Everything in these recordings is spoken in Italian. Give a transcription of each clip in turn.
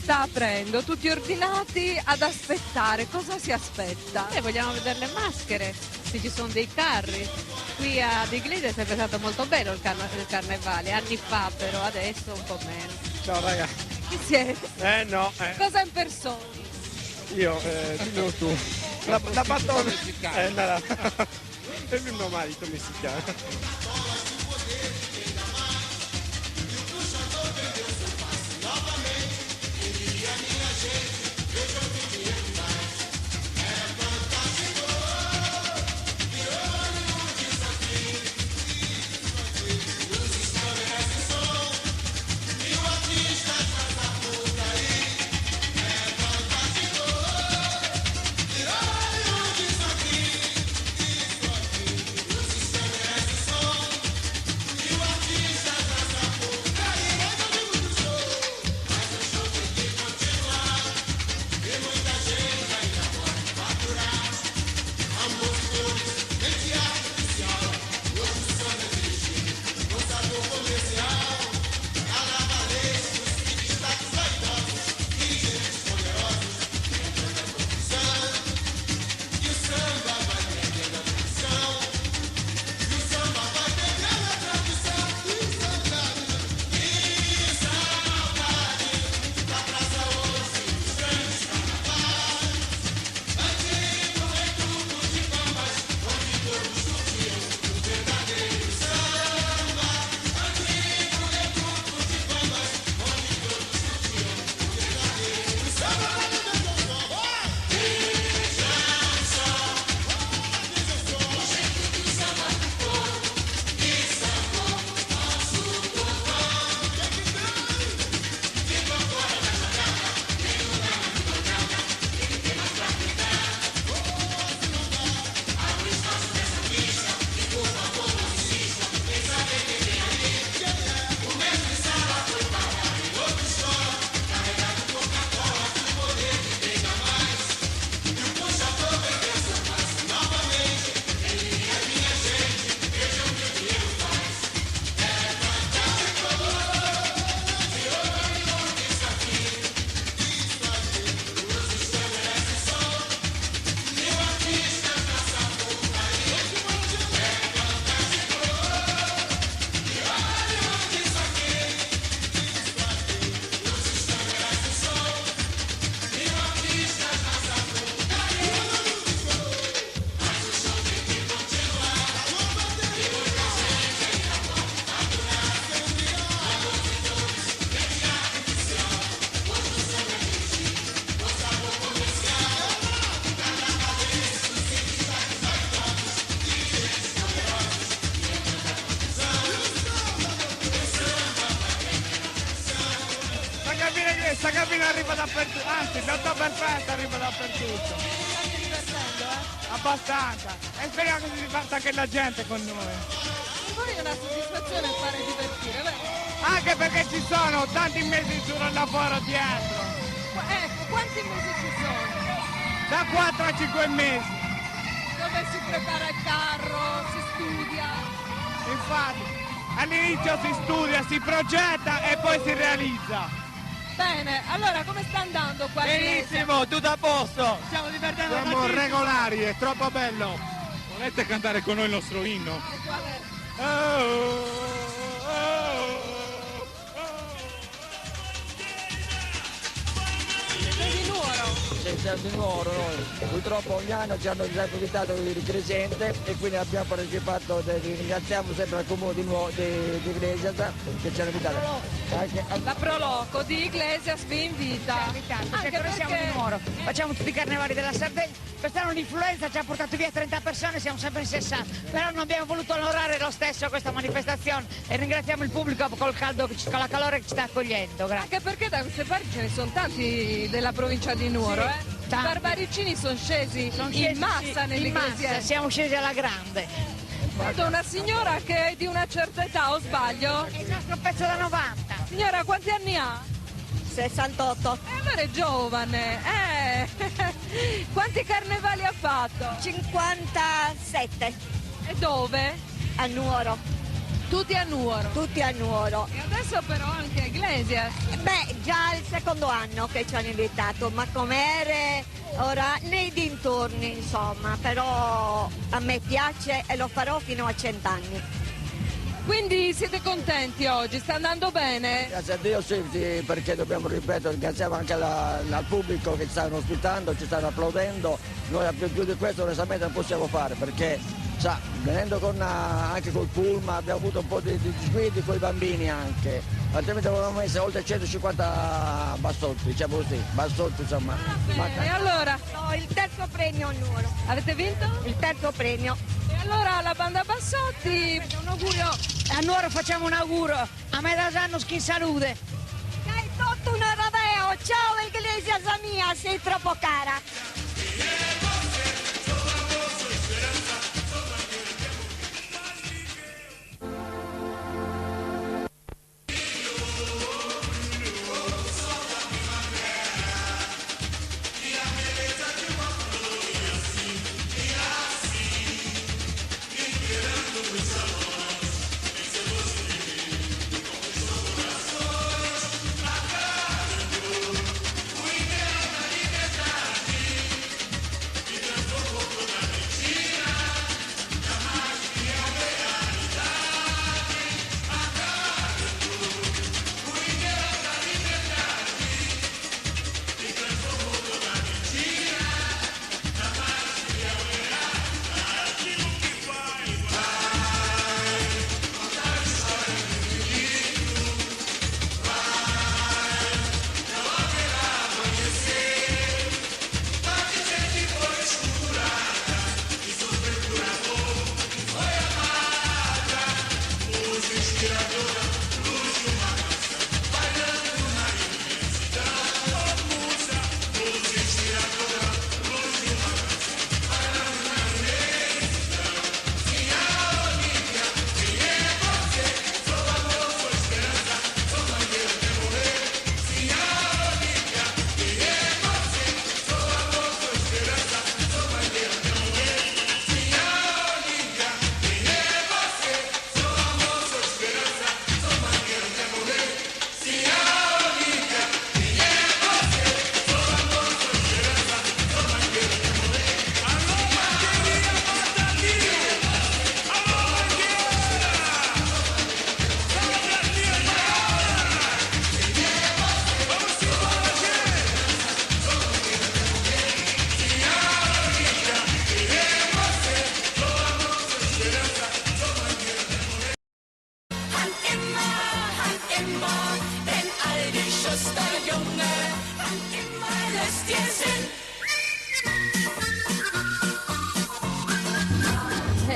sta aprendo, tutti ordinati ad aspettare. Cosa si aspetta? Vogliamo vedere le maschere, se ci sono dei carri. Qui ad Iglesia è sempre stato molto bello il carnevale, anni fa però, adesso un po' meno. Ciao ragazzi. Chi siete? No. Cosa impersoni? Io, dillo tu. La battona. No. È il mio marito messicano. Questa cabina arriva dappertutto, anzi l'8x arriva dappertutto. State divertendo, Abbastanza. E speriamo che si diverta anche la gente con noi. Poi è una soddisfazione fare divertire, beh. Anche perché ci sono tanti mesi di duro lavoro dietro. Ecco, quanti mesi ci sono? Da 4 a 5 mesi. Dove si prepara il carro, si studia. Infatti, all'inizio si studia, si progetta e poi si realizza. Bene, allora come sta andando qua? Benissimo, tutto a posto. Stiamo divertendo. Siamo regolari, è troppo bello. Volete cantare con noi il nostro inno? Di Nuoro. Siamo di Nuoro noi, purtroppo ogni anno ci hanno disabilitato il Crescente e quindi abbiamo partecipato, ringraziamo sempre al comune di Iglesias che ci hanno invitato. La Proloco di Iglesias vi invita. Anche perché siamo di Nuoro, facciamo tutti i carnevali della Sardegna. Quest'anno l'influenza ci ha portato via 30 persone, siamo sempre in 60, però non abbiamo voluto onorare lo stesso questa manifestazione e ringraziamo il pubblico col caldo, con la calore che ci sta accogliendo. Grazie. Anche perché da queste parti ce ne sono tanti della provincia di Nuoro, Sì, I tanti. barbaricini sono scesi in massa nell'Iglesia. Siamo scesi alla grande. Vedo una signora che è di una certa età, o sbaglio? È il nostro pezzo da 90. Signora, quanti anni ha? 68. Allora è giovane, Quanti carnevali ha fatto? 57. E dove? A Nuoro. Tutti a Nuoro. Tutti a Nuoro. E adesso però anche a Iglesias. Beh, già il secondo anno che ci hanno invitato, ma com'ere ora nei dintorni, insomma, però a me piace e lo farò fino a 100 anni. Quindi siete contenti oggi? Sta andando bene? Grazie a Dio sì, perché dobbiamo ripetere, ringraziamo anche al pubblico che ci stanno ospitando, ci stanno applaudendo, noi più di questo onestamente non possiamo fare perché sa, venendo anche col pullman abbiamo avuto un po' di disguidi con i bambini anche, altrimenti avevamo messo oltre 150 bassotti, diciamo così, bassotti insomma. E allora? No, il terzo premio a Nuoro. Avete vinto? Il terzo premio. E allora la banda Bassotti, Un augurio, a Nuoro facciamo un auguro, a me da anno in salute. Sei tutto un rodeo, ciao Iglesias mia, sei troppo cara.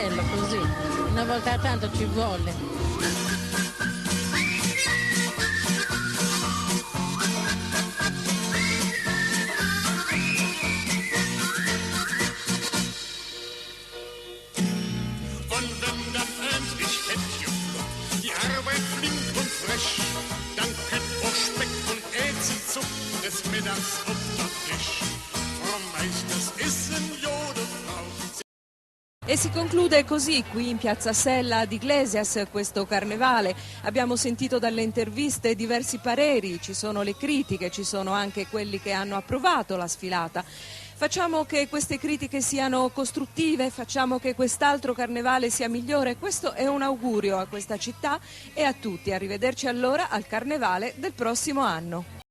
Ma così, una volta tanto ci vuole. Und wenn dann endlich fett geflockt, die Arbeit flink und frisch, dann Fett und Speck und Ätzelzuck des Mittags auf der Tisch. Frau Meisters Essen, Jode Frau. E si conclude così qui in Piazza Sella di Iglesias questo carnevale. Abbiamo sentito dalle interviste diversi pareri, ci sono le critiche, ci sono anche quelli che hanno approvato la sfilata. Facciamo che queste critiche siano costruttive, facciamo che quest'altro carnevale sia migliore. Questo è un augurio a questa città e a tutti. Arrivederci allora al carnevale del prossimo anno.